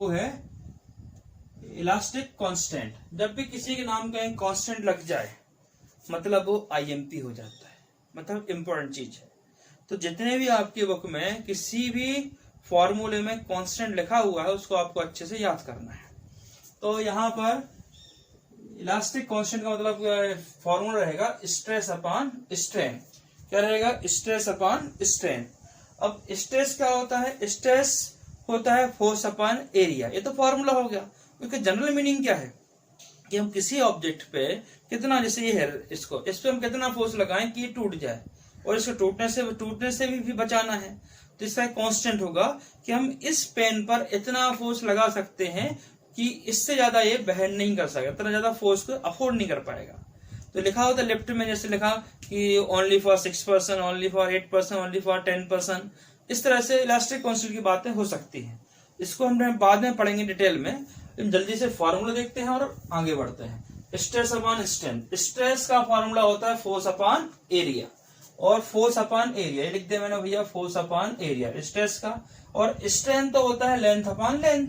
वो है elastic constant. जब भी किसी के नाम का एक कांस्टेंट लग जाए मतलब वो आईएमपी हो जाता है, मतलब इम्पोर्टेंट चीज है। तो जितने भी आपकी बुक में किसी भी फॉर्मूले में कांस्टेंट लिखा हुआ है उसको आपको अच्छे से याद करना है। तो यहाँ पर इलास्टिक कांस्टेंट का मतलब फॉर्मूला रहेगा स्ट्रेस अपॉन स्ट्रेन। क्या रहेगा? Stress upon strain. अब स्ट्रेस क्या होता है? स्ट्रेस होता है फोर्स अपॉन एरिया। ये तो फॉर्मूला हो गया। उसका जनरल मीनिंग क्या है कि हम किसी ऑब्जेक्ट पे कितना, जैसे ये है, इसको इस पे हम कितना फोर्स लगाएं कि ये टूट जाए और इसको टूटने से भी बचाना है। तो इसका कांस्टेंट होगा कि हम इस पेन पर इतना फोर्स लगा सकते हैं कि इससे ज्यादा ये बहन नहीं कर सकेगा, इतना ज्यादा फोर्स को अफोर्ड नहीं कर पाएगा। तो लिखा होता है लेफ्ट में, जैसे लिखा कि only for 6%, only for 8%, only for 10%। इस तरह से इलास्टिक कांस्टेंट की बातें हो सकती हैं। इसको हम बाद में पढ़ेंगे डिटेल में। जल्दी से फॉर्मूला देखते हैं और आगे बढ़ते हैं। Stress upon strain. स्ट्रेस का फॉर्मूला होता है फोर्स अपॉन एरिया, और फोर्स अपॉन एरिया लिख दिया मैंने भैया, फोर्स अपॉन एरिया स्ट्रेस का। और स्ट्रेन तो होता है length upon length,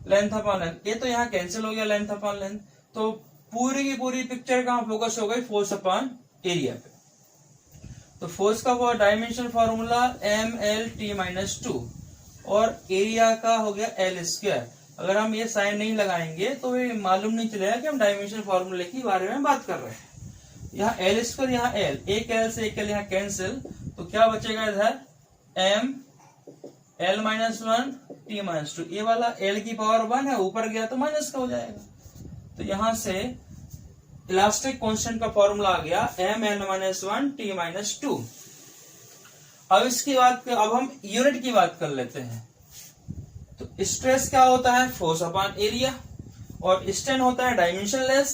length upon length. ये तो यहाँ कैंसिल हो गया लेंथ अपॉन लेंथ। तो पूरी की पूरी पिक्चर कहाँ फोकस हो गई? फोर्स अपॉन एरिया पे। तो फोर्स का डायमेंशन फॉर्मूला mL/T-2 और एरिया का हो गया L²। अगर हम ये साइन नहीं लगाएंगे तो ये मालूम नहीं चलेगा कि हम डायमेंशन फॉर्मूले की बारे में बात कर रहे हैं। यहाँ L², यहाँ L, एक L से एक L यहाँ कैंसिल, तो क्या बचेगा इधर? m L-1 T-2। ये वाला L की पावर 1 है, ऊपर गया तो माइनस का हो जाएगा। तो यहां से इलास्टिक कांस्टेंट का फॉर्मूला आ गया mL-1 T-2। अब इसकी बात, अब हम यूनिट की बात कर लेते हैं। तो स्ट्रेस क्या होता है? फोर्स अपॉन एरिया, और स्ट्रेन होता है डायमेंशनलेस।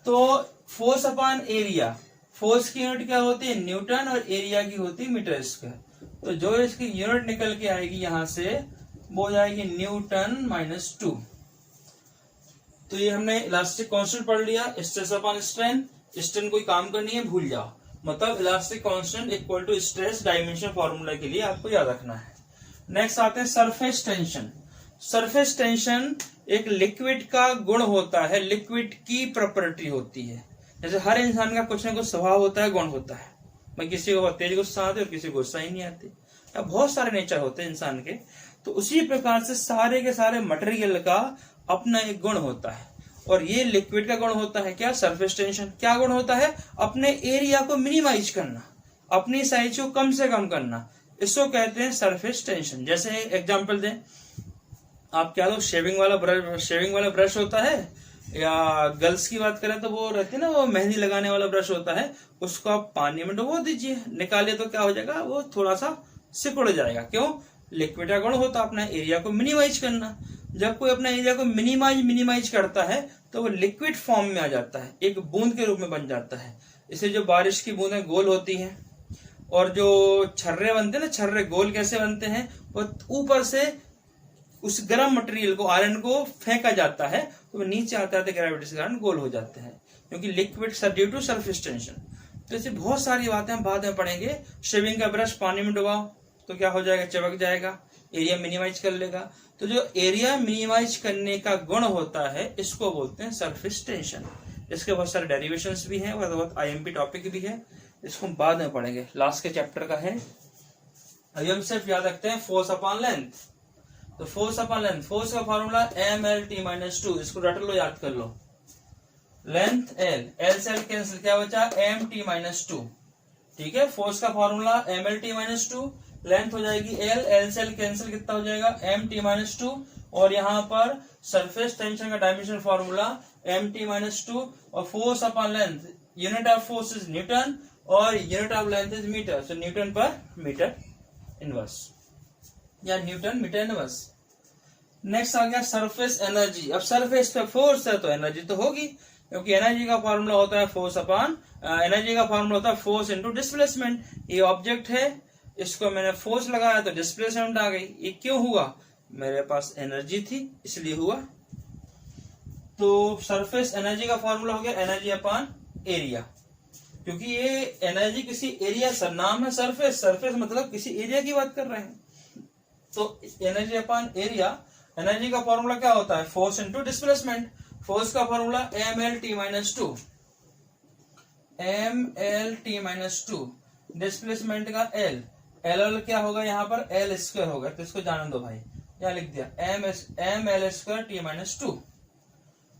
तो फोर्स अपॉन एरिया, फोर्स की यूनिट क्या होती है? न्यूटन, और एरिया की होती है मीटर स्क्वायर। तो जो इसकी यूनिट निकल के आएगी यहां से वो हो जाएगी N-2। तो ये हमने इलास्टिक कांस्टेंट पढ़ लिया। स्ट्रेस अपॉन स्ट्रेन, स्ट्रेन कोई काम करनी है भूल जाओ, मतलब elastic constant equal to stress dimension formula के लिए आपको याद रखना है। नेक्स्ट आते हैं सरफेस टेंशन। सरफेस टेंशन एक लिक्विड का गुण होता है, लिक्विड की प्रॉपर्टी होती है। जैसे हर इंसान का कुछ ना कुछ स्वभाव होता है, गुण होता है। मैं किसी को तेज गुस्सा आते और किसी को गुस्सा ही नहीं आती, बहुत सारे नेचर होते हैं इंसान के। तो उसी प्रकार से सारे के सारे मटेरियल का अपना एक गुण होता है, और ये लिक्विड का गुण होता है क्या? Surface tension. क्या गुण होता है? अपने एरिया को मिनिमाइज करना, अपनी साइज को कम से कम करना, इसको कहते हैं सरफेस टेंशन। जैसे एग्जांपल दें, आप क्या लो, शेविंग वाला ब्रश होता है, या गर्ल्स की बात करें तो वो रहती है ना, वो मेहंदी लगाने वाला ब्रश होता है, उसको आप पानी में डुबो दीजिए, निकालिए तो क्या हो जाएगा? वो थोड़ा सा सिकुड़ जाएगा। क्यों? लिक्विड का गुण होता है अपना एरिया को मिनिमाइज करना। जब कोई अपना एरिया को मिनिमाइज करता है तो वो लिक्विड फॉर्म में आ जाता है, एक बूंद के रूप में बन जाता है। इसे जो बारिश की बूंदें गोल होती हैं, और जो छर्रे बनते हैं ना, छर्रे गोल कैसे बनते हैं? वो ऊपर से उस गर्म मटेरियल को, आयरन को फेंका जाता है तो वो नीचे आता है, ग्रेविटी के कारण गोल हो जाते हैं, क्योंकि liquid due to surface tension. तो ऐसी बहुत सारी बातें हम बाद में पढ़ेंगे। शेविंग का ब्रश पानी में डुबाओ तो क्या हो जाएगा? चिपक जाएगा, एरिया मिनिमाइज कर लेगा। तो जो एरिया मिनिमाइज करने का गुण होता है इसको बोलते हैं सरफेस टेंशन। इसके बहुत सारे डेरिवेशंस भी हैं और बहुत आईएमपी टॉपिक भी है, इसको हम बाद में पढ़ेंगे, लास्ट के चैप्टर का है। अभी हम सिर्फ याद रखते हैं फोर्स अपॉन लेंथ। तो फोर्स अपॉन लेंथ, फोर्स का फॉर्मूला mL/T-2, इसको रट लो, याद कर लो। लेंथ L, L से L कैंसिल, क्या बचा? m/T-2। ठीक है, फोर्स का फॉर्मूला mL/T-2, लेंथ हो जाएगी L, L से L कैंसिल, कितना हो जाएगा? m/T-2। और यहाँ पर सरफेस टेंशन का डायमेंशन फॉर्मूला m/T-2, और force upon length, unit of force is newton और unit of length is metre, so newton per metre inverse, या न्यूटन मीटर इनवर्स। नेक्स्ट आ गया सरफेस एनर्जी। अब सरफेस पे फोर्स है तो एनर्जी तो होगी, क्योंकि एनर्जी का फॉर्मूला होता है फोर्स अपॉन, एनर्जी का फॉर्मूला होता है फोर्स इनटू डिस्प्लेसमेंट। ये ऑब्जेक्ट है, इसको मैंने फोर्स लगाया तो डिस्प्लेसमेंट आ गई। ये क्यों हुआ? मेरे पास एनर्जी थी इसलिए हुआ। तो सरफेस एनर्जी का फॉर्मूला हो गया एनर्जी अपॉन एरिया, क्योंकि ये एनर्जी किसी एरिया, सर नाम है सरफेस, सरफेस मतलब किसी एरिया की बात कर रहे हैं। तो एनर्जी अपॉन एरिया, एनर्जी का फॉर्मूला क्या होता है, फोर्स इनटू डिस्प्लेसमेंट। फोर्स का फॉर्मूला mlt-2, mlt-2, डिस्प्लेसमेंट का एल क्या होगा यहाँ पर, एल स्क्वायर होगा, तो इसको जाने दो भाई, क्या लिख दिया, ml2t-2।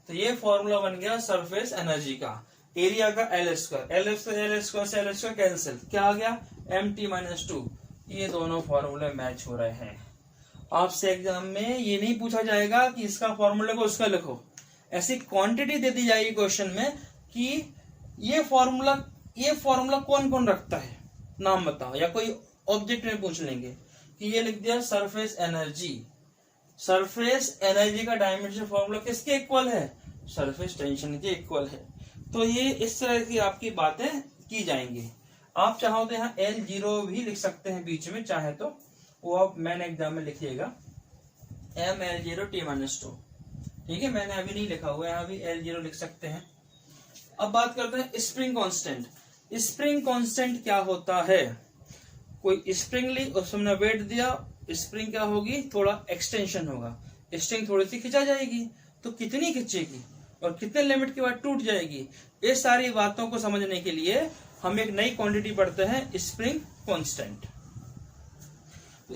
तो ये फॉर्मूला बन गया सरफेस एनर्जी का, एरिया का एल स्क्वायर, एल स्क्वायर से एल स्क्वायर कैंसिल, क्या आ गया mt-2। ये दोनों फॉर्मूले मैच हो रहे हैं। आपसे एग्जाम में ये नहीं पूछा जाएगा कि इसका फॉर्मूला को उसका लिखो, ऐसी क्वांटिटी दे दी जाएगी क्वेश्चन में कि ये फॉर्मूला कौन कौन रखता है, नाम बताओ, या कोई ऑब्जेक्ट में पूछ लेंगे कि ये लिख दिया सरफेस एनर्जी। सरफेस एनर्जी का डायमेंशन फॉर्मूला किसके इक्वल है, सरफेस टेंशन के इक्वल है। तो ये इस तरह की आपकी बातें की जाएंगी। आप चाहो तो यहाँ L0 भी लिख सकते हैं बीच में, चाहे तो वो आप मैंने एग्जाम में लिखिएगा ml0t-2, ठीक है, मैंने अभी नहीं लिखा हुआ है, यहाँ भी L0 लिख सकते हैं। अब बात करते हैं स्प्रिंग कांस्टेंट। स्प्रिंग कांस्टेंट क्या होता है, कोई स्प्रिंग ली, उसमें वेट दिया, स्प्रिंग क्या होगी, थोड़ा एक्सटेंशन होगा, स्ट्रिंग थोड़ी सी खिंचा जाएगी, तो कितनी खिंचेगी और कितने लिमिट के बाद टूट जाएगी, ये सारी बातों को समझने के लिए हम एक नई क्वांटिटी पढ़ते हैं, स्प्रिंग कांस्टेंट।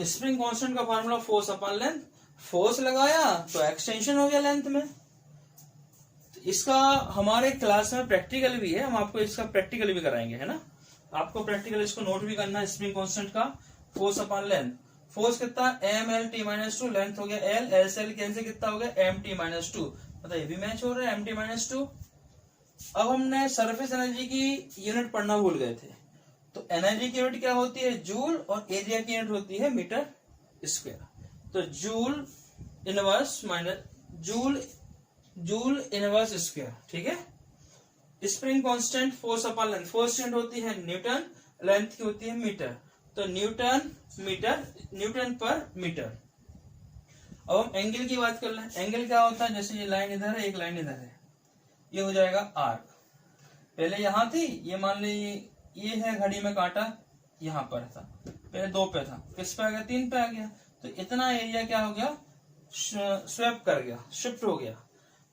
स्प्रिंग कांस्टेंट का formula force upon length, force लगाया तो एक्सटेंशन हो गया लेंथ में। तो इसका हमारे क्लास में प्रैक्टिकल भी है, हम आपको इसका प्रैक्टिकल भी कराएंगे, है ना, आपको प्रैक्टिकल इसको नोट भी करना है। स्प्रिंग कांस्टेंट का फोर्स अपॉन लेंथ, फोर्स कितना mlt-2, लेंथ हो गया एल से एल कैंसिल कितना हो गया mt-2, मतलब ये भी मैच हो रहा है mt-2। अब हमने सरफेस एनर्जी की यूनिट पढ़ना भूल गए थे, तो एनर्जी की यूनिट क्या होती है जूल, और एरिया की यूनिट होती है मीटर स्क्वायर। तो जूल इनवर्स स्क्वायर, ठीक है। Spring constant force upon length, force unit होती है न्यूटन, लेंथ की होती है मीटर, तो न्यूटन पर मीटर। अब हम एंगल की बात कर लें, एंगल क्या होता है, जैसे ये लाइन इधर है, एक लाइन इधर है, ये हो जाएगा आर्क। पहले यहां थी, ये मान लीजिए ये है घड़ी में कांटा, यहाँ पर था, पहले 2 पे था, किस पे आ गया, 3 पे आ गया, तो इतना एरिया क्या हो गया, स्वेप कर गया, शिफ्ट हो गया,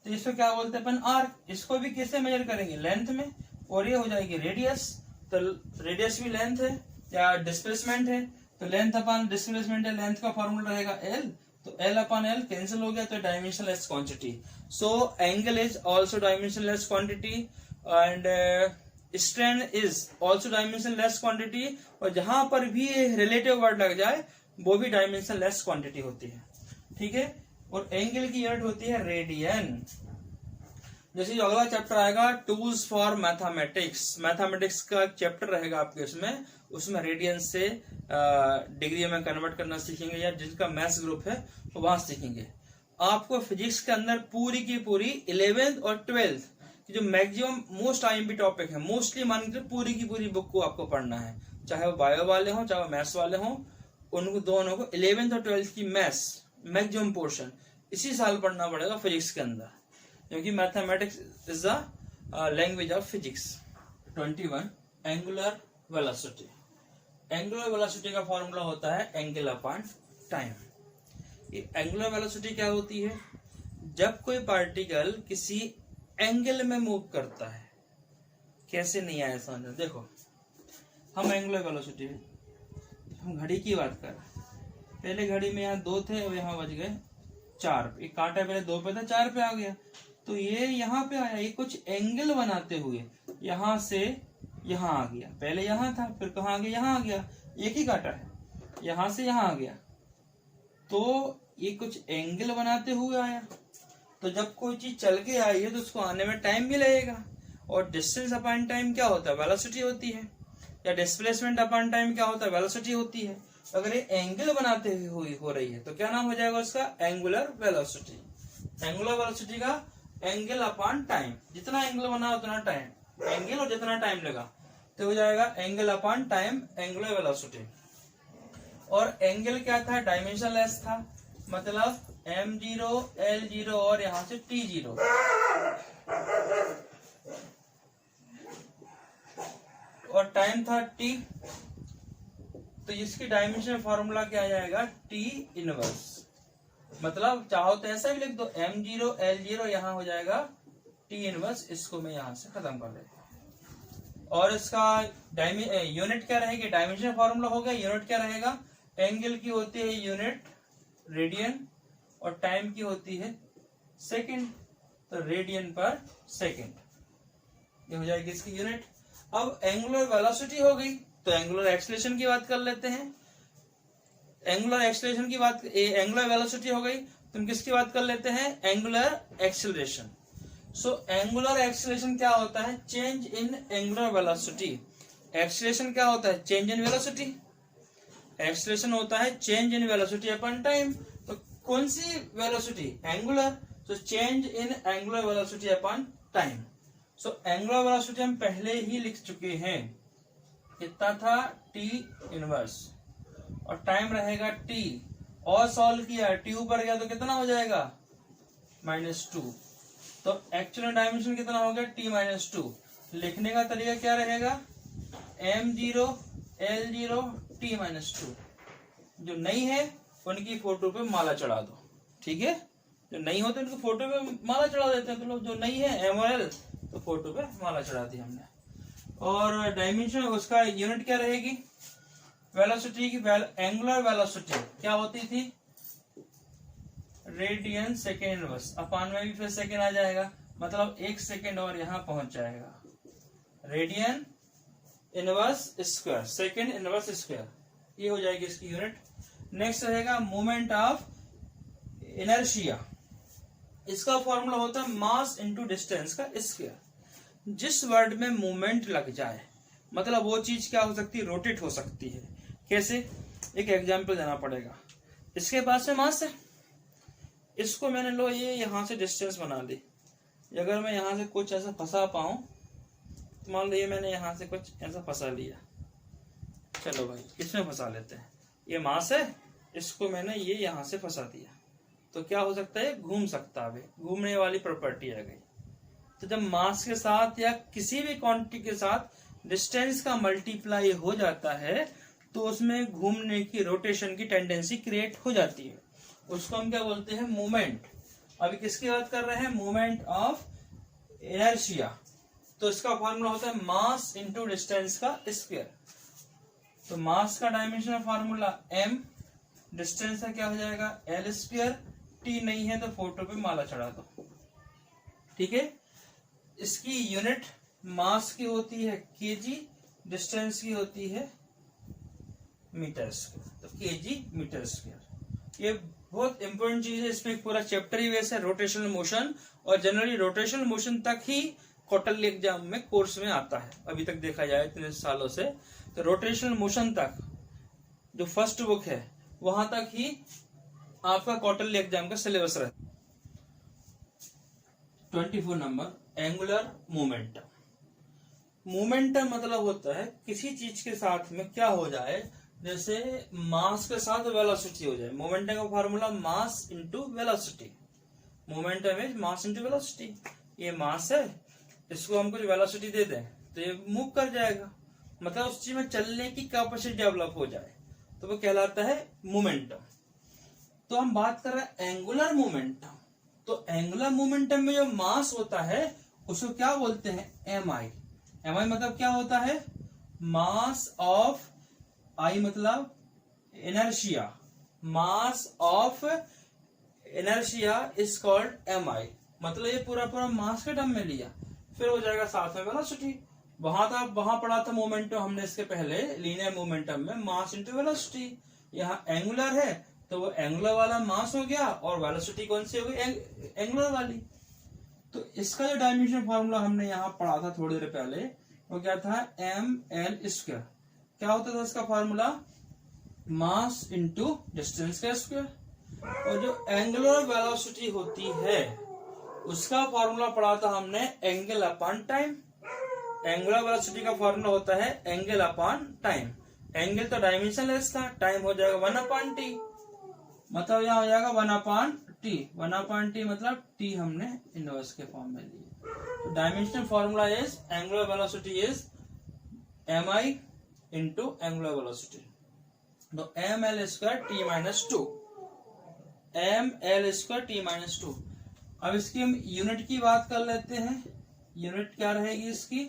तो इसको क्या बोलते हैं अपन, आर्क। इसको भी किससे मेजर करेंगे, लेंथ में, और ये हो जाएगी रेडियस, तो रेडियस भी लेंथ है या डिस्प्लेसमेंट है, तो लेंथ अपॉन डिस्प्लेसमेंट है, लेंथ का फॉर्मूला रहेगा एल, तो एल अपॉन एल कैंसिल हो गया, तो dimensionless quantity. So angle is also dimensionless quantity and strain is also dimensionless quantity, और जहां पर भी रिलेटिव वर्ड लग जाए वो भी डायमेंशनलेस क्वांटिटी होती है, ठीक है। और एंगल की यूनिट होती है रेडियन। जैसे जो अगला चैप्टर आएगा टूल्स फॉर मैथमेटिक्स, मैथमेटिक्स का चैप्टर रहेगा आपके, उसमें रेडियन से डिग्री में कन्वर्ट करना सीखेंगे, या जिनका मैथ्स ग्रुप है वो वहां सीखेंगे। आपको फिजिक्स के अंदर पूरी की पूरी 11th और 12th की जो मैक्सिमम मोस्ट आईएमपी टॉपिक है, मोस्टली मान के पूरी की पूरी बुक को आपको पढ़ना है, चाहे वो बायो वाले हों चाहे वो मैथ्स वाले हों, उनको दोनों को 11th और 12th की मैथ्स मैक्सिमम पोर्शन इसी साल पढ़ना पड़ेगा फिजिक्स के अंदर, क्योंकि mathematics is the language of physics. 21 angular velocity. Angular velocity का फॉर्मूला होता है एंगल अपॉन टाइम। ये एंगुलर वेलोसिटी क्या होती है, जब कोई पार्टिकल किसी एंगल में मूव करता है, कैसे नहीं आया समझ, देखो हम एंगुलर वेलोसिटी, हम घड़ी की बात कर रहे हैं, पहले घड़ी में यहाँ 2 थे और यहाँ बज गए 4, एक कांटा पहले 2 पे था 4 पे आ गया, तो ये यहाँ पे आया, ये कुछ एंगल बनाते हुए यहाँ से यहाँ आ गया, पहले यहाँ था फिर कहाँ आ गया, यहाँ आ गया, एक ही कांटा है, यहाँ से यहाँ आ गया, तो ये कुछ एंगल बनाते हुए आया। तो जब कोई चीज चल के आई है तो उसको आने में टाइम भी लगेगा, और डिस्टेंस अपॉन टाइम क्या होता है, वेलोसिटी होती है, या डिस्प्लेसमेंट अपॉन टाइम क्या होता है, वेलोसिटी होती है। अगर ये एंगल बनाते हुए हो रही है तो क्या नाम हो जाएगा उसका, एंगुलर वेलोसिटी। एंगुलर वेलोसिटी का एंगल अपॉन टाइम, जितना एंगल बना उतना टाइम, एंगल और जितना टाइम लगा, तो हो जाएगा angle upon time, angular velocity. और एंगल क्या था, डायमेंशनलेस था, मतलब m0 l0 और यहां से t0, और टाइम था t, तो इसकी डायमेंशन फॉर्मूला क्या आ जाएगा, t इनवर्स। मतलब चाहो तो ऐसा भी लिख दो m0 L0, यहाँ हो जाएगा T इनवर्स, इसको मैं यहाँ से खत्म कर देता हूँ। और इसका यूनिट क्या रहेगी, डायमेंशन फॉर्मूला हो गया। यूनिट क्या रहेगा, एंगल की होती है यूनिट रेडियन और टाइम की होती है सेकंड, तो रेडियन पर सेकंड ये हो जाएगी इसकी यूनिट। अब एंगुलर वेलोसिटी हो गई, तो एंगुलर एक्सेलरेशन की बात कर लेते हैं। एंगुलर एक्सेलरेशन की बात, एंगुलर वेलोसिटी हो गई, तो हम किसकी बात कर लेते हैं, angular acceleration. So angular acceleration क्या होता है, change in angular velocity. Acceleration क्या होता है, चेंज इन वेलोसिटी। एक्सेलरेशन होता है change in velocity upon time. तो कौन सी वेलोसिटी, एंगुलर, तो change in angular velocity upon time. So angular velocity हम पहले ही लिख चुके हैं, कितना था, टी इनवर्स, और टाइम रहेगा टी, और सॉल्व किया, टी ऊपर गया तो कितना हो जाएगा, -2। तो एक्चुअल डायमेंशन कितना हो गया, t -2। लिखने का तरीका क्या रहेगा, m0 L0 t -2। जो नहीं है उनकी फोटो पे माला चढ़ा दो, ठीक है। जो नहीं होते उनकी फोटो पे माला चढ़ा देते हैं, तो लोग जो नहीं है m और l, तो फोटो पे माला चढ़ा दी हमने। और डायमेंशन उसका यूनिट क्या रहेगी, वेलोसिटी की, एंगुलर वेलोसिटी क्या होती थी, रेडियन सेकेंड इनवर्स, अपान में भी फिर सेकेंड आ जाएगा, मतलब 1 सेकेंड और यहां पहुंच जाएगा, radian inverse square, second inverse square, ये हो जाएगी इसकी यूनिट। नेक्स्ट रहेगा मोमेंट ऑफ इनर्शिया। इसका फॉर्मूला होता है मास इनटू डिस्टेंस का स्क्वायर। जिस वर्ड में मूवमेंट लग जाए, मतलब वो चीज क्या हो सकती है, रोटेट हो सकती है। कैसे, एक एग्जांपल देना पड़ेगा। इसके पास में मास है, इसको मैंने लो ये यहां से डिस्टेंस बना ली। अगर मैं यहां से कुछ ऐसा फंसा पाऊं, तो मान लो ये मैंने यहां से कुछ ऐसा फंसा लिया, चलो भाई इसमें फंसा लेते हैं, ये मास है, इसको मैंने ये यहां से फंसा दिया, तो क्या हो सकता है, घूम सकता है, घूमने वाली प्रॉपर्टी आ गई। तो जब मास के साथ या किसी भी क्वांटिटी के साथ डिस्टेंस का मल्टीप्लाई हो जाता है, तो उसमें घूमने की, रोटेशन की टेंडेंसी क्रिएट हो जाती है। उसको हम क्या बोलते हैं, मूवमेंट। अभी किसकी बात कर रहे हैं, मूवमेंट ऑफ इनर्शिया। तो इसका फॉर्मूला होता है मास इनटू डिस्टेंस का स्क्वायर। तो मास का डायमेंशन फॉर्मूला m, डिस्टेंस का क्या हो जाएगा l स्क्वायर, t नहीं है तो फोटो पे माला चढ़ा दो, ठीक है। इसकी यूनिट मास की होती है kg, डिस्टेंस की होती है मीटर स्क्वायर, तो kg मीटर स्क्वायर। ये बहुत इंपॉर्टेंट चीज है, इसमें पूरा चैप्टर ही वैसे रोटेशनल मोशन, और जनरली रोटेशनल मोशन तक ही क्वार्टरली एग्जाम में कोर्स में आता है, अभी तक देखा जाए इतने सालों से। तो रोटेशनल मोशन तक जो फर्स्ट बुक है वहां तक ही आपका क्वार्टरली एग्जाम का सिलेबस रहता है। 24 नंबर, एंगुलर मोमेंटम। मोमेंटम मतलब होता है किसी चीज के साथ में क्या हो जाए, जैसे मास के साथ वेलोसिटी हो जाए। मोमेंटम का formula mass into velocity. Momentum is mass into velocity. ये मास है, इसको हम कुछ वेलोसिटी दे दें तो ये मूव कर जाएगा, मतलब उस चीज में चलने की कैपेसिटी डेवलप हो जाए, तो वो कहलाता है मोमेंटम। तो हम बात कर रहे हैं एंगुलर मोमेंटम। तो एंगुलर मोमेंटम में जो मास होता है उसको क्या बोलते हैं, एमआई। एमआई मतलब क्या होता है, मास ऑफ, आई मतलब inertia, mass of inertia is called MI. मतलब ये पूरा पूरा मास के टर्म में लिया, फिर हो जाएगा साथ में वेलोसिटी। वहां पढ़ा था मोमेंटम हमने इसके पहले, लीनियर मोमेंटम में मास इंटू वेलोसिटी। यहाँ एंगुलर है तो वो एंगुलर वाला मास हो गया, और वेलोसिटी कौन सी हो गई, एंगुलर वाली। तो इसका जो डायमेंशन फॉर्मूला हमने यहाँ पढ़ा था थोड़ी देर पहले, वो क्या था, एम एल स्क्वायर। क्या होता था इसका फॉर्मूला, मास इंटू डिस्टेंस का स्क्वायर। और जो एंगुलर वेलोसिटी होती है उसका फॉर्मूला पढ़ा था हमने, angle upon time. Angular velocity का फॉर्मूला होता है एंगल अपॉन टाइम। एंगल तो डायमेंशन लेस था, टाइम हो जाएगा 1/t, मतलब यहाँ हो जाएगा 1/t। 1/t मतलब t हमने इनवर्स के फॉर्म में लिया। तो dimensional formula is, angular velocity is mi into angular velocity. तो ml square t -2। M L square T minus two. अब इसकी हम यूनिट की बात कर लेते हैं। यूनिट क्या रहेगी इसकी?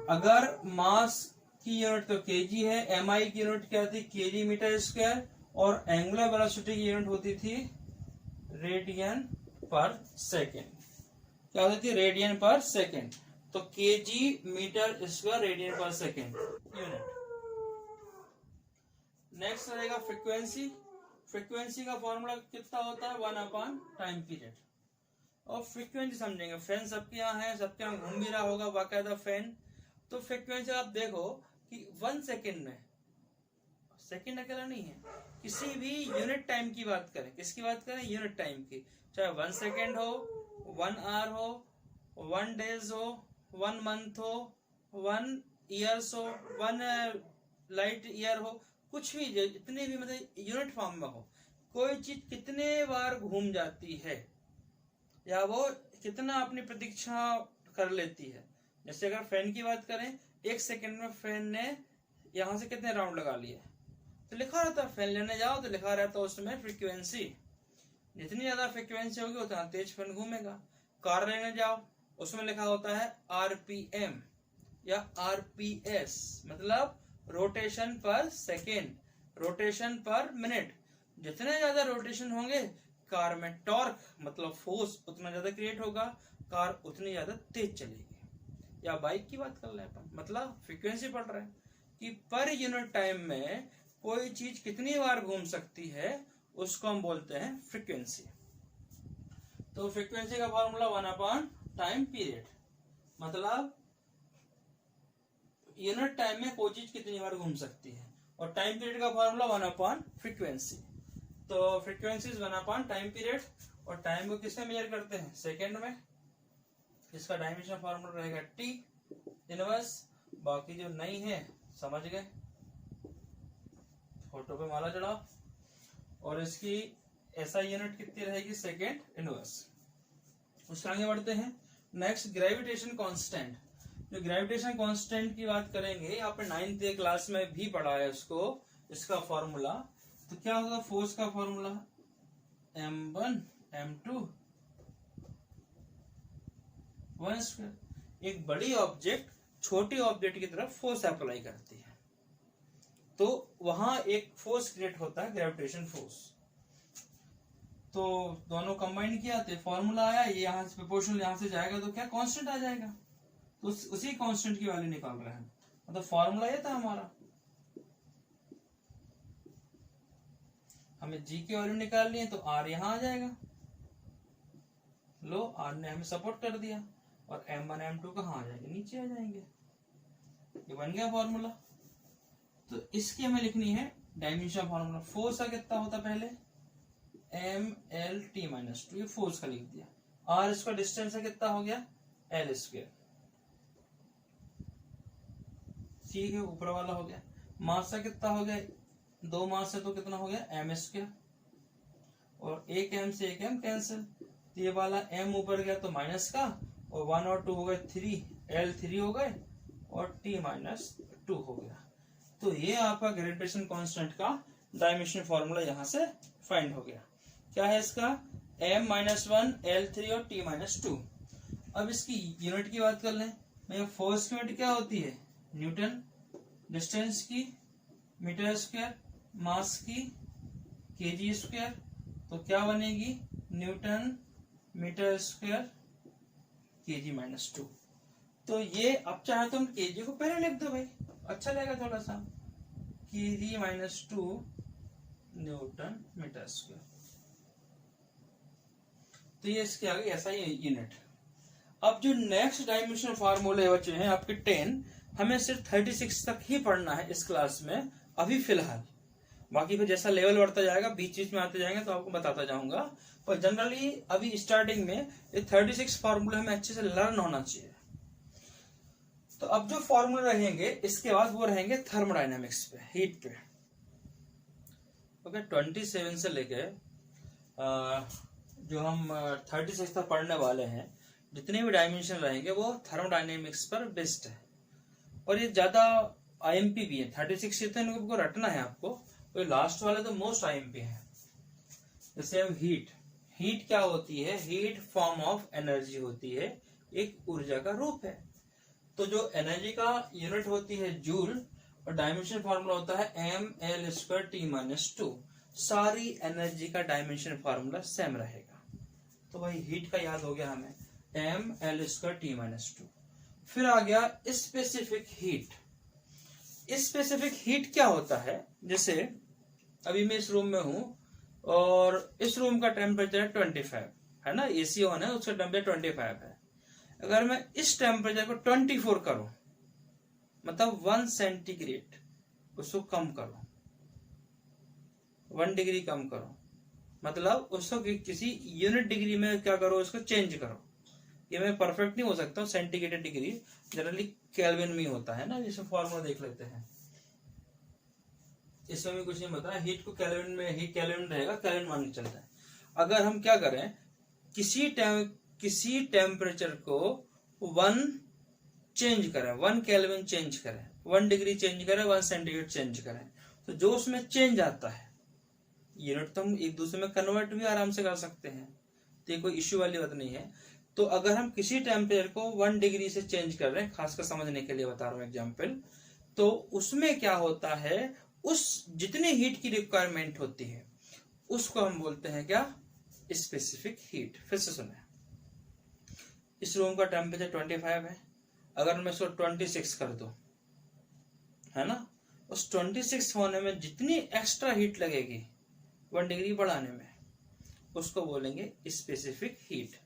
अगर मास की यूनिट तो केजी है, एम आई की यूनिट क्या थी? केजी मीटर स्क्वायर, और एंगुलर वेलोसिटी की यूनिट होती थी रेडियन पर सेकेंड। क्या होती थी? रेडियन पर सेकेंड। तो केजी मीटर स्क्वायर रेडियन पर सेकेंड यूनिट। नेक्स्ट रहेगा फ्रीक्वेंसी। फ्रीक्वेंसी का फॉर्मूला कितना होता है? 1 टाइम पीरियड। और फ्रीक्वेंसी समझेंगे। फैन सबके यहाँ है, सबके यहाँ घूम भी रहा होगा बाकायदा फैन। तो फ्रीक्वेंसी आप देखो कि 1 सेकेंड में, सेकेंड अकेला नहीं है, किसी भी यूनिट टाइम की बात करें, किसकी बात करें? यूनिट टाइम की। चाहे 1 सेकेंड हो, 1 आवर हो, 1 डेज हो, 1 मंथ हो, 1 ईयर्स हो, 1 लाइट ईयर हो, कुछ भी, जितने भी मतलब यूनिट फॉर्म में हो, कोई चीज कितने बार घूम जाती है या वो कितना अपनी प्रतीक्षा कर लेती है। जैसे अगर फैन की बात करें, 1 सेकेंड में फैन ने यहां से कितने राउंड लगा लिए, तो लिखा रहता है। फैन लेने जाओ तो लिखा रहता है उसमें फ्रीक्वेंसी। जितनी ज्यादा फ्रीक्वेंसी होगी उतना तेज फैन घूमेगा। कार लेने जाओ, उसमें लिखा होता है आरपीएम या आरपीएस, मतलब रोटेशन पर सेकेंड, रोटेशन पर मिनट। जितने ज्यादा रोटेशन होंगे कार में टॉर्क मतलब फोर्स उतना ज्यादा क्रिएट होगा, कार उतनी ज्यादा तेज चलेगी। या बाइक की बात कर रहे हैं अपन, मतलब फ्रीक्वेंसी पढ़ रहे हैं कि पर यूनिट टाइम में कोई चीज कितनी बार घूम सकती है, उसको हम बोलते हैं फ्रीक्वेंसी। तो फ्रीक्वेंसी का फॉर्मूला 1 टाइम पीरियड, मतलब यूनिट टाइम में कोई चीज कितनी बार घूम सकती है। और टाइम पीरियड का फॉर्मूला 1 फ्रीक्वेंसी। तो फ्रीक्वेंसी 1 टाइम पीरियड। और टाइम को किसमें मेजर करते हैं? सेकेंड में। इसका डायमेंशन फॉर्मूला रहेगा टी इनवर्स। बाकी जो नहीं है समझ गए, फोटो पे माला चढ़ाओ। और इसकी एसआई यूनिट कितनी रहेगी? Second inverse. उसके आगे बढ़ते हैं। Next gravitation constant. जो ग्रेविटेशन कांस्टेंट की बात करेंगे, आपने 9th क्लास में भी पढ़ा है उसको, इसका फॉर्मूला। तो क्या होगा फोर्स का फॉर्मूला? m1 m2 1/2। एक बड़ी ऑब्जेक्ट छोटी ऑब्जेक्ट की तरफ फोर्स अप्लाई करती है, तो वहां एक फोर्स क्रिएट होता है, ग्रेविटेशन फोर्स। तो दोनों कंबाइन किया तो फॉर्मूला आया, ये यहाँ से प्रोपोर्शनल यहाँ से जाएगा तो क्या कांस्टेंट आ जाएगा। तो उसी कांस्टेंट की वैल्यू निकाल रहे हैं। मतलब फॉर्मूला ये था हमारा, हमें जी की वैल्यू निकालनी है तो आर यहाँ आ जाएगा। लो आर ने हमें सपोर्ट कर दिया। और m1 m2 कहाँ आ जाएंगे? नीचे आ जाएंगे। ये बन गया फॉर्मूला। तो इसकी हमें लिखनी है डायमेंशन फॉर्मूला। फोर्स का कितना होता पहले? ml(t-2), ये फोर्स का लिख दिया। r इसका डिस्टेंस है, कितना हो गया? l²। ठीक है, ऊपर वाला हो गया। मास का कितना हो गया? 2 मास है तो कितना हो गया? m²। और 1 m से 1 m कैंसिल, तो ये वाला m ऊपर गया तो माइनस का, और 1 और 2 हो गए 3, l3 हो गए, और t-2 हो गया। तो ये आपका ग्रेविटेशन कांस्टेंट का डायमेंशन फॉर्मूला यहां से फाइंड हो गया। क्या है इसका? m-1 l3 और t-2। अब इसकी यूनिट की बात कर लें। भैया फोर्स की यूनिट क्या होती है? न्यूटन। डिस्टेंस की मीटर स्क्वायर, मास की केजी स्क्वायर। तो क्या बनेगी? Newton metre square kg-2। तो ये अब चाहे तो हम केजी को पहले लिख दो भाई, अच्छा लगेगा थोड़ा सा। kg-2 Newton metre square. तो ये इसके आगे ऐसा ही यूनिट। अब जो नेक्स्ट डायमेंशन फार्मूले बचे हैं आपके 10, हमें सिर्फ 36 तक ही पढ़ना है इस क्लास में अभी फिलहाल। बाकी फिर जैसा लेवल बढ़ता जाएगा, बीच बीच में आते जाएंगे तो आपको बताता जाऊंगा। पर जनरली अभी स्टार्टिंग में ये 36 फार्मूले हमें अच्छे से लर्न होना चाहिए। तो अब जो फार्मूले रहेंगे इसके बाद वो रहेंगे थर्मोडायनेमिक्स पे, हीट पे। ओके, 27 से लेके जो हम 36 तक पढ़ने वाले हैं, जितने भी डायमेंशन रहेंगे वो थर्मोडायनेमिक्स पर बेस्ड है। और ये ज्यादा आईएमपी भी है। 36 जितने इनको रटना है आपको, तो लास्ट वाले तो मोस्ट आईएमपी है। जैसे अब हीट, हीट क्या होती है? हीट फॉर्म ऑफ एनर्जी होती है, एक ऊर्जा का रूप है। तो जो एनर्जी का यूनिट होती है जूल, और डायमेंशन फॉर्मूला होता है mL²T-2। सारी एनर्जी का डायमेंशन फॉर्मूला सेम रहेगा। तो भाई हीट का याद हो गया हमें, mL²T-2। फिर आ गया स्पेसिफिक हीट। स्पेसिफिक हीट क्या होता है? जैसे अभी मैं इस रूम में हूं और इस रूम का टेम्परेचर 25 है ना, एसी ऑन है, उसका टेम्परेचर 25 है। अगर मैं इस टेम्परेचर को 24 करूं, मतलब 1 सेंटीग्रेड उसको कम करो, 1 डिग्री कम करो, मतलब उसको किसी यूनिट डिग्री में क्या करो, उसको चेंज करो। ये मैं परफेक्ट नहीं हो सकता हूँ, सेंटीग्रेड डिग्री जनरली केल्विन में होता है ना, जिसमें फॉर्मूला देख लेते हैं। इसमें भी कुछ नहीं बताया, हीट को केल्विन में ही केल्विन रहेगा, केल्विन मान के चलता है। अगर हम क्या करें, किसी टेम्परेचर को 1 चेंज करें, 1 केल्विन चेंज करें, 1 डिग्री चेंज करें, 1 सेंटीग्रेड चेंज करें, तो जो उसमें चेंज आता है, यूनिट तो हम एक दूसरे में कन्वर्ट भी आराम से कर सकते हैं, तो ये कोई इश्यू वाली बात नहीं है। तो अगर हम किसी टेम्परेचर को 1 डिग्री से चेंज कर रहे हैं, खासकर समझने के लिए बता रहा हूं एग्जाम्पल, तो उसमें क्या होता है, उस जितनी हीट की रिक्वायरमेंट होती है उसको हम बोलते हैं क्या? Specific heat. फिर से सुने, इस रूम का टेम्परेचर 25 है, अगर मैं इसको 26 कर दूं, है ना, उस 26 होने में जितनी एक्स्ट्रा हीट लगेगी 1 डिग्री बढ़ाने में, उसको बोलेंगे स्पेसिफिक हीट।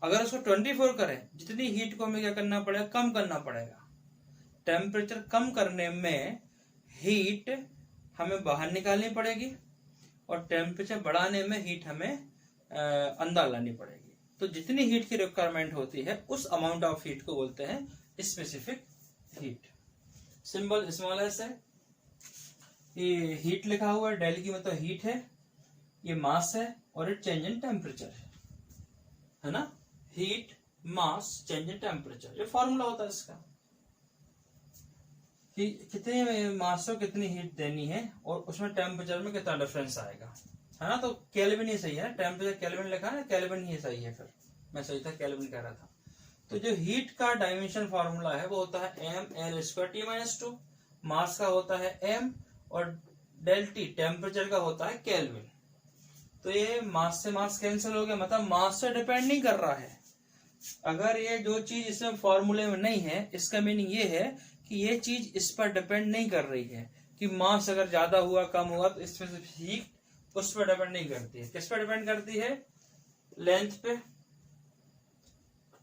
अगर उसको 24 करें, जितनी हीट को हमें क्या करना पड़ेगा? कम करना पड़ेगा। टेम्परेचर कम करने में हीट हमें बाहर निकालनी पड़ेगी, और टेम्परेचर बढ़ाने में हीट हमें अंदर लानी पड़ेगी। तो जितनी हीट की रिक्वायरमेंट होती है उस अमाउंट ऑफ हीट को बोलते हैं specific heat. Symbol small S है, ये हीट लिखा हुआ है, डेल की मतलब हीट है, ये मास है, और ये चेंज इन टेम्परेचर है ना, heat mass change in temperature, ये फॉर्मूला होता है इसका कि कितने मास को कितनी हीट देनी है और उसमें टेम्परेचर में कितना डिफरेंस आएगा, है ना। तो केल्विन ही सही है, टेम्परेचर केल्विन लिखा है ना, केल्विन ही सही है। फिर मैं सही था, केल्विन कह रहा था। तो जो हीट का डायमेंशन फॉर्मूला है वो होता है mL²T-2, मास का होता है m, और डेल टी टेम्परेचर का होता है केल्विन। तो ये मास से मास कैंसिल हो गया, मतलब मास से डिपेंड नहीं कर रहा है। अगर ये जो चीज इसमें फॉर्मूले में नहीं है, इसका मीनिंग ये है कि ये चीज इस पर डिपेंड नहीं कर रही है कि मास अगर ज्यादा हुआ कम हुआ, तो इसमें हीट उस पर डिपेंड नहीं करती है। किस पर डिपेंड करती है? लेंथ पे,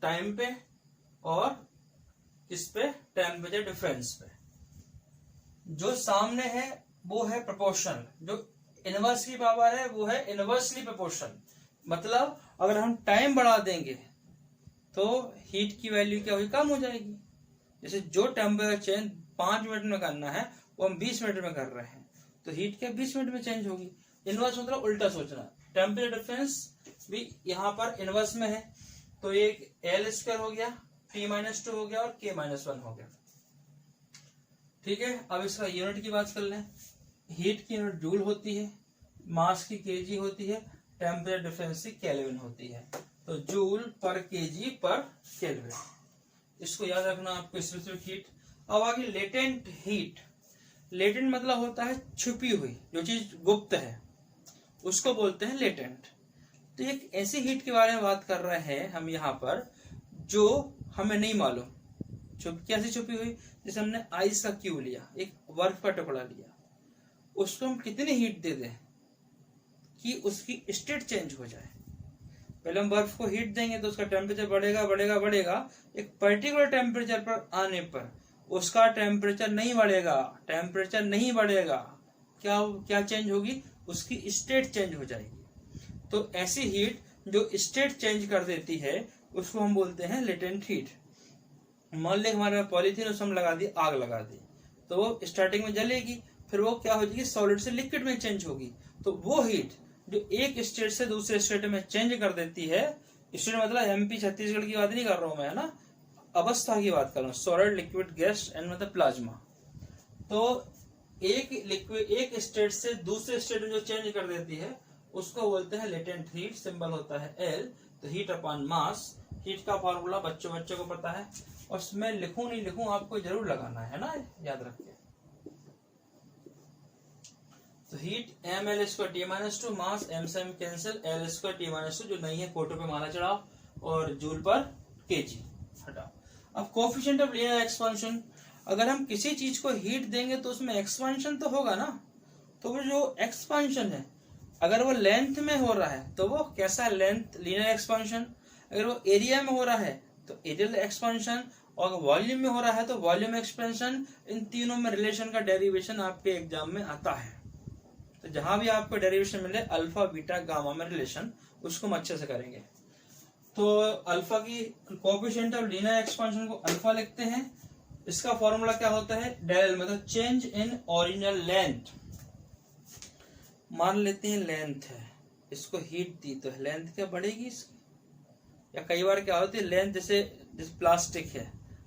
टाइम पे, और किस पे? टेम्परेचर डिफरेंस पे। जो सामने है वो है प्रोपोर्शनल, जो इनवर्स की पावर है वो है इनवर्सली प्रोपोर्शनल। मतलब अगर हम टाइम बढ़ा देंगे तो हीट की वैल्यू क्या होगी? कम हो जाएगी। जैसे जो टेम्परेचर चेंज 5 मिनट में करना है वो हम 20 मिनट में कर रहे हैं, तो हीट क्या 20 मिनट में चेंज होगी। इनवर्स मतलब उल्टा सोचना। टेम्परेचर डिफरेंस भी यहाँ पर इनवर्स में है, तो एक L² हो गया, T-2 हो गया, और K-1 हो गया। ठीक है, अब इसका यूनिट की बात कर लें। हीट की यूनिट जूल होती है, मास की केजी होती है, टेम्परेचर डिफरेंस की केल्विन होती है। तो जूल पर केजी पर केल्विन, इसको याद रखना आपको स्पेसिफिक हीट। अब आगे लेटेंट हीट। लेटेंट मतलब होता है छुपी हुई, जो चीज गुप्त है उसको बोलते हैं लेटेंट। तो एक ऐसी हीट के बारे में बात कर रहे हैं हम यहाँ पर जो हमें नहीं मालूम, कैसे छुपी हुई। जैसे हमने आइस का क्यूब लिया, एक बर्फ का टुकड़ा लिया, उसको हम कितनी हीट दे दें कि उसकी स्टेट चेंज हो जाए। पहले हम बर्फ को हीट देंगे तो उसका टेम्परेचर बढ़ेगा बढ़ेगा बढ़ेगा, एक पर्टिकुलर टेम्परेचर पर आने पर उसका टेम्परेचर नहीं बढ़ेगा, टेम्परेचर नहीं बढ़ेगा, क्या चेंज होगी? उसकी स्टेट चेंज हो जाएगी। तो ऐसी हीट जो स्टेट चेंज कर देती है उसको हम बोलते हैं लेटेंट हीट। मान लें हमारे पॉलीथीन, उसमें हम लगा दी, आग लगा दी, तो वो स्टार्टिंग में जलेगी, फिर वो क्या हो जाएगी? सॉलिड से लिक्विड में चेंज होगी। तो वो हीट जो एक स्टेट से दूसरे स्टेट में चेंज कर देती है, स्टेट मतलब MP छत्तीसगढ़ की बात नहीं कर रहा हूं मैं, है ना, अवस्था की बात कर रहा हूँ। सॉलिड, लिक्विड, गैस एंड मतलब प्लाज्मा। तो एक लिक्विड एक स्टेट से दूसरे स्टेट में जो चेंज कर देती है उसको बोलते हैं लेटेंट हीट, सिंबल होता है L। तो हीट अपॉन मास, हीट का फॉर्मूला बच्चों को पता है, और मैं लिखूं नहीं लिखूं आपको जरूर लगाना है ना, याद रखिए। तो हीट mL² T-2, मास m से m कैंसिल, L² T-2 जो नहीं है कोटो पे माला चढ़ाओ, और जूल पर केजी हटाओ। अब कोफिशिएंट ऑफ लीनियर एक्सपेंशन, अगर हम किसी चीज को हीट देंगे तो उसमें एक्सपेंशन तो होगा ना, तो वो जो एक्सपेंशन है अगर वो लेंथ में हो रहा है तो वो कैसा है, लेंथ लीनियर एक्सपेंशन। अगर वो एरिया में हो रहा है तो एरियल एक्सपेंशन, और वॉल्यूम में हो रहा है तो वॉल्यूम एक्सपेंशन। इन तीनों में रिलेशन का डेरिवेशन आपके एग्जाम में आता है। तो जहां भी आपको डेरिवेशन मिले अल्फा बीटा गामा में रिलेशन, उसको हम अच्छे से करेंगे। तो अल्फा की कोएफिशिएंट ऑफ लीनियर एक्सपेंशन को अल्फा लिखते हैं। इसका फॉर्मूला क्या होता है, डेल, मतलब चेंज इन ओरिजिनल लेंथ। मान लेते हैं लेंथ है, इसको हीट दी तो लेंथ क्या बढ़ेगी इसकी, या कई बार क्या होती है लेंथ, जैसे प्लास्टिक है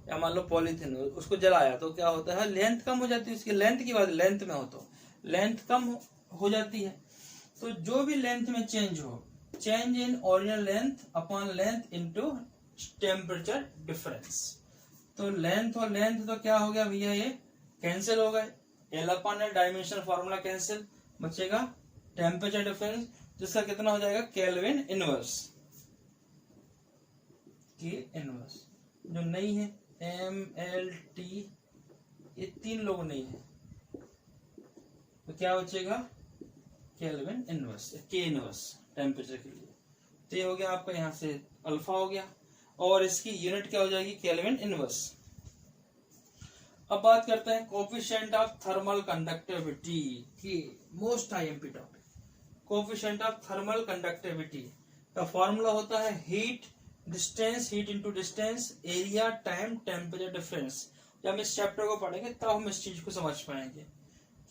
या मान लो पॉलीथीन, उसको जलाया तो क्या होता है लेंथ कम हो जाती है। उसकी लेंथ की बात, लेंथ में हो तो लेंथ कम हो जाती है। तो जो भी लेंथ में चेंज हो, change in original length upon length into temperature difference. तो लेंथ और लेंथ तो क्या हो गया भैया, ये कैंसिल हो गए, L upon L dimension formula cancel, बचेगा टेम्परेचर डिफरेंस, जिसका कितना हो जाएगा केल्विन इनवर्स, के इनवर्स। जो नहीं है एम एल टी, ये तीन लोग नहीं है, तो क्या बचेगा केल्विन इनवर्स, के इनवर्स टेम्परेचर के लिए। तो ये हो गया आपका, यहां से अल्फा हो गया, और इसकी यूनिट क्या हो जाएगी केल्विन इनवर्स। अब बात करते हैं कोफिशिएंट ऑफ थर्मल कंडक्टिविटी की, most IMP topic. Coefficient of thermal conductivity का फॉर्मूला होता है heat distance, heat into distance, area time temperature difference. जब हम इस चैप्टर को पढ़ेंगे तब हम इस चीज को समझ पाएंगे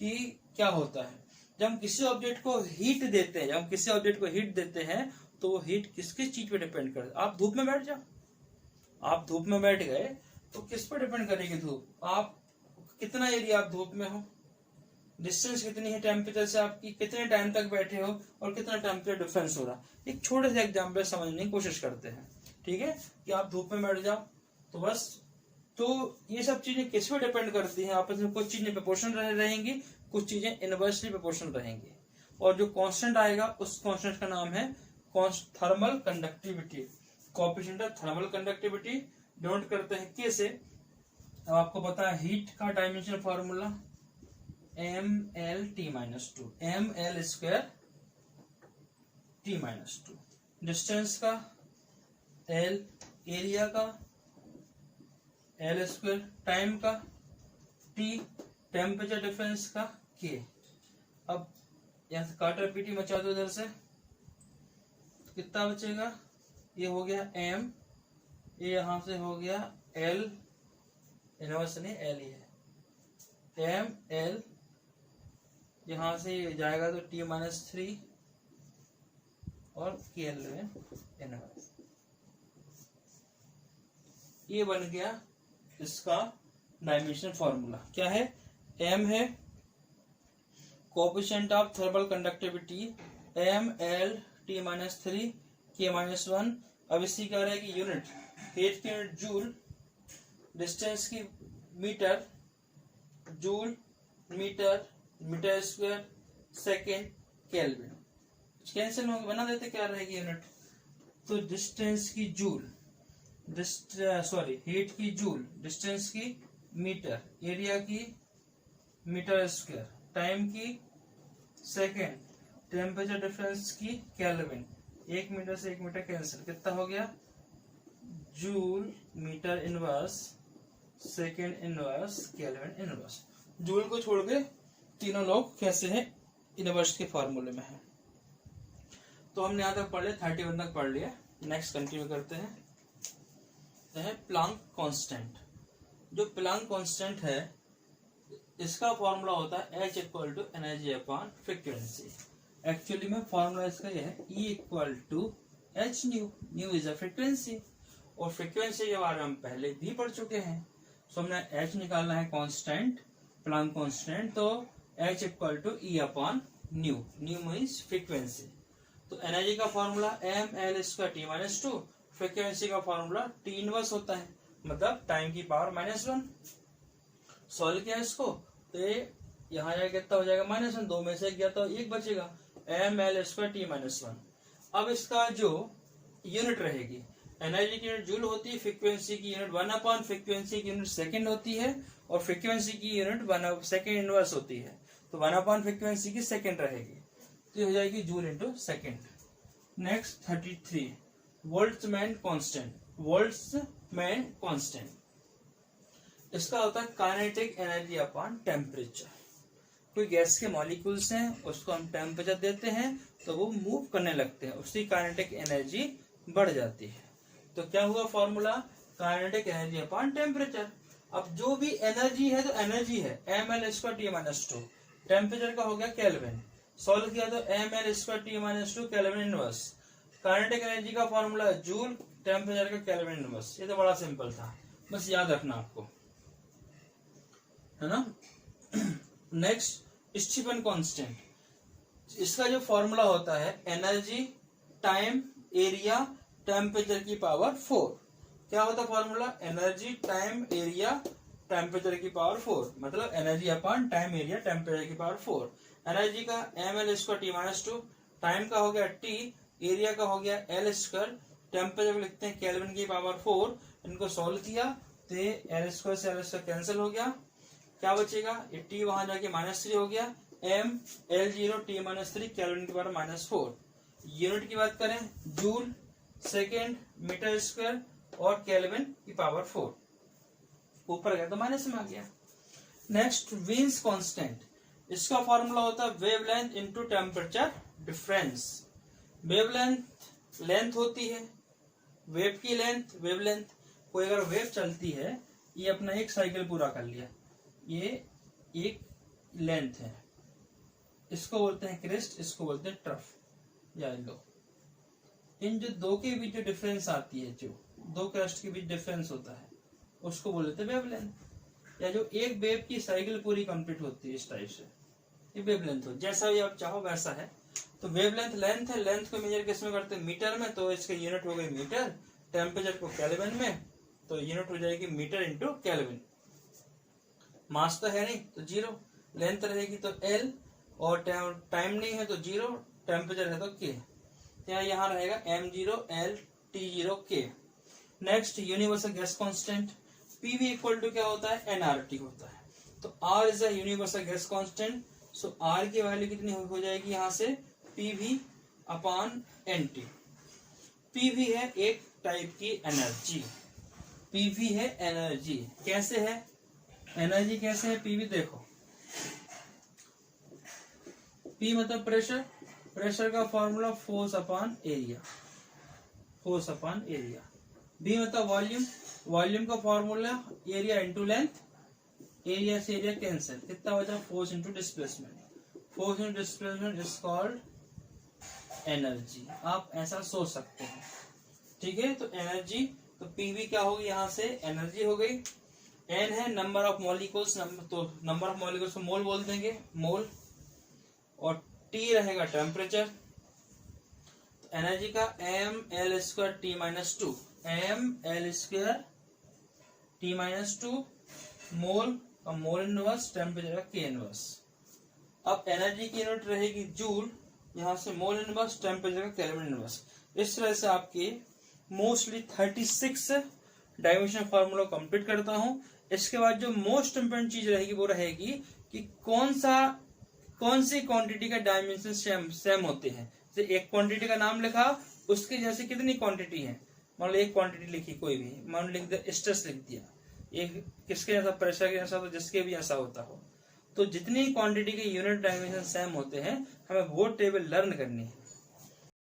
कि क्या होता है। जब हम किसी ऑब्जेक्ट को हीट देते हैं, जब हम किसी ऑब्जेक्ट को हीट देते हैं तो वो हीट किस किस चीज पे डिपेंड करता है। आप धूप में बैठ जाओ, आप धूप में बैठ गए तो किस पर डिपेंड करेगी धूप, आप कितना एरिया आप धूप में हो, डिस्टेंस कितनी है टेम्परेचर से आपकी, कितने टाइम तक बैठे हो, और कितना टेम्परेचर डिफरेंस हो रहा। एक छोटे से एग्जाम्पल समझने की कोशिश करते हैं, ठीक है। कि आप धूप में बैठ जाओ तो बस, तो ये सब चीजें किस पे डिपेंड करती हैं आपस में। कुछ चीजें प्रोपोर्शनल रहेंगी, कुछ चीजें इनवर्सली प्रोपोर्शनल रहेंगी, और जो कांस्टेंट आएगा उस कांस्टेंट का नाम है thermal conductivity, coefficient of thermal conductivity. Denote करते हैं के से। अब आपको पता है हीट का dimension formula mL/T-2, mL² T-2, distance का L, एरिया का L², टाइम का T, टेम्परेचर डिफरेंस का K। अब यहां से काटर पीटी मचा दो इधर से, तो कितना बचेगा, ये हो गया M, ये यहां से हो गया L, इनवर्स नहीं L ही है, M L, यहां से जाएगा तो T-3 और केल्विन इनवर्स। ये बन गया इसका डायमेंशन फॉर्मूला। क्या है, M है coefficient of thermal conductivity mL/T-3 K-1। अब इसकी क्या रहेगी यूनिट, हीट की यूनिट जूल, डिस्टेंस की metre, joule metre, metre square, second, kelvin. Cancel होंगे, बना देते क्या रहेगी यूनिट। तो डिस्टेंस की जूल, हीट की जूल, डिस्टेंस की मीटर, एरिया की मीटर स्क्वायर, टाइम की सेकेंड, टेम्परेचर डिफरेंस की केल्विन। 1 मीटर से 1 मीटर कैंसिल, कितना हो गया joule metre inverse, second inverse, kelvin inverse. Joule को छोड़ के तीनों लोग कैसे हैं, इनवर्स के फॉर्मूले में है। तो हमने यहाँ तक पढ़ लिया, 31 तक पढ़ लिया। नेक्स्ट कंटिन्यू करते हैं। Planck constant. जो प्लांक कांस्टेंट है इसका फॉर्मूला होता है H = energy upon frequency. Actually में फॉर्मूला इसका यह है E = h new, new is a frequency, और फ्रीक्वेंसी के बारे में हम पहले भी पढ़ चुके हैं। सो हमने H निकालना है कांस्टेंट, प्लांक कांस्टेंट, तो H = E/न्यू, न्यू मीन्स फ्रीक्वेंसी। तो एनर्जी का फॉर्मूला mL²T-2, फ्रीक्वेंसी का फॉर्मूला T इनवर्स होता है, मतलब टाइम की पावर -1। सॉल्व किया इसको तो ये यहाँ जाके कितना हो जाएगा -1, 2 में से 1 गया तो 1 बचेगा, mL²T-1। अब इसका जो यूनिट रहेगी, एनर्जी की यूनिट जूल होती है, फ्रीक्वेंसी की यूनिट 1/, फ्रीक्वेंसी की यूनिट सेकंड होती है, और फ्रीक्वेंसी की यूनिट 1 सेकंड इनवर्स होती है, तो 1/, फ्रीक्वेंसी की सेकंड रहेगी, तो ये हो जाएगी joule into second. Next 33, Boltzmann constant. Boltzmann constant इसका होता है काइनेटिक एनर्जी अपॉन टेम्परेचर। कोई गैस के मॉलिक्यूल्स हैं, उसको हम टेम्परेचर देते हैं तो वो मूव करने लगते हैं, उसकी काइनेटिक एनर्जी बढ़ जाती है। तो क्या हुआ formula, kinetic energy upon temperature. अब जो भी एनर्जी है तो एनर्जी है mL²T-2, टेम्परेचर का हो गया केल्विन, सॉल्व किया तो mL²T-2 kelvin inverse. Kinetic energy का फॉर्मूला जूल, टेम्परेचर का केल्विन इनवर्स। ये तो बड़ा सिंपल था, बस याद रखना आपको, है ना। नेक्स्ट स्टीफन कांस्टेंट, इसका जो फॉर्मूला होता है एनर्जी टाइम एरिया टेम्परेचर की पावर 4। क्या होता है formula, energy time area temperature की पावर 4, मतलब energy upon time area temperature की पावर 4। एनर्जी का mL²T-2, टाइम का हो गया T, एरिया का हो गया L², टेम्परेचर को लिखते हैं केल्विन की पावर 4। इनको सॉल्व किया तो ये L² से L² कैंसिल हो गया, क्या बचेगा, ये T वहां जाके -3 हो गया, mL0T-3 केल्विन की पावर -4। यूनिट की बात करें जूल, सेकेंड, मीटर स्क्वायर और केल्विन की पावर 4, ऊपर गया तो माइनस में आ गया। नेक्स्ट वीन्स कांस्टेंट, इसका फॉर्मूला होता है wavelength into temperature difference. Wavelength length होती है, वेव की लेंथ, वेवलेंथ। कोई अगर वेव चलती है, ये अपना एक साइकिल पूरा कर लिया, ये एक लेंथ है, इसको बोलते हैं क्रेस्ट, इसको बोलते हैं ट्रफ या लो। इन जो दो के बीच जो डिफरेंस आती है, जो दो क्रेस्ट के बीच डिफरेंस होता है, उसको बोलते हैं वेवलेंथ। या जो एक वेव की साइकिल पूरी कंप्लीट होती है इस टाइप से, ये वेवलेंथ हो, जैसा भी आप चाहो वैसा है। तो वेवलेंथ लेंथ है, लेंथ को मेजर किस में करते हैं, मीटर में, तो इसकी यूनिट हो गई मीटर। टेम्परेचर को केल्विन में, तो यूनिट हो जाएगी मीटर इंटू केल्विन। मास तो है नहीं तो 0, लेंथ रहेगी तो L, और टाइम नहीं है तो 0, टेम्परेचर है तो K, यहाँ रहेगा m0L/T0K। Next universal gas constant, PV equal to क्या होता है, nRT होता है। तो R is a universal gas constant, so R की वैल्यू कितनी हो जाएगी यहाँ से, PV अपॉन NT। PV है एक टाइप की एनर्जी, PV है एनर्जी। कैसे है एनर्जी, कैसे है PV, देखो P मतलब प्रेशर, प्रेशर का formula force upon area, force upon area. B मतलब वॉल्यूम, वॉल्यूम का formula area into length, area से एरिया कैंसिल, कितना बचा, force into displacement. Force into displacement is called energy. आप ऐसा सोच सकते हैं, ठीक है। तो एनर्जी, तो PV क्या होगी, यहाँ से एनर्जी हो गई। N है नंबर ऑफ मॉलिक्यूल्स, तो नंबर ऑफ मॉलिक्यूल्स को मोल बोल देंगे, मोल, और T रहेगा टेम्परेचर। तो एनर्जी का mL²T-2, mL²T-2 मोल का मोल इनवर्स, टेम्परेचर का K इनवर्स। अब एनर्जी की यूनिट रहेगी जूल, यहाँ से मोल इनवर्स, टेम्परेचर का केल्विन इनवर्स। इस तरह से आपके मोस्टली 36 डायमेंशन फार्मूला कंप्लीट करता हूं। इसके बाद जो मोस्ट इंपोर्टेंट चीज रहेगी वो रहेगी कि कौन सी क्वांटिटी का डायमेंशन सेम होते हैं। जैसे एक क्वांटिटी का नाम लिखा, उसके जैसे कितनी क्वांटिटी है, मान लो एक क्वांटिटी लिखी कोई भी, मान लो लिख दिया स्ट्रेस लिख दिया, एक किसके जैसा, प्रेशर के जैसा, तो जिसके भी ऐसा होता हो। तो जितनी क्वांटिटी के यूनिट डायमेंशन सेम होते हैं, हमें वो टेबल लर्न करनी है।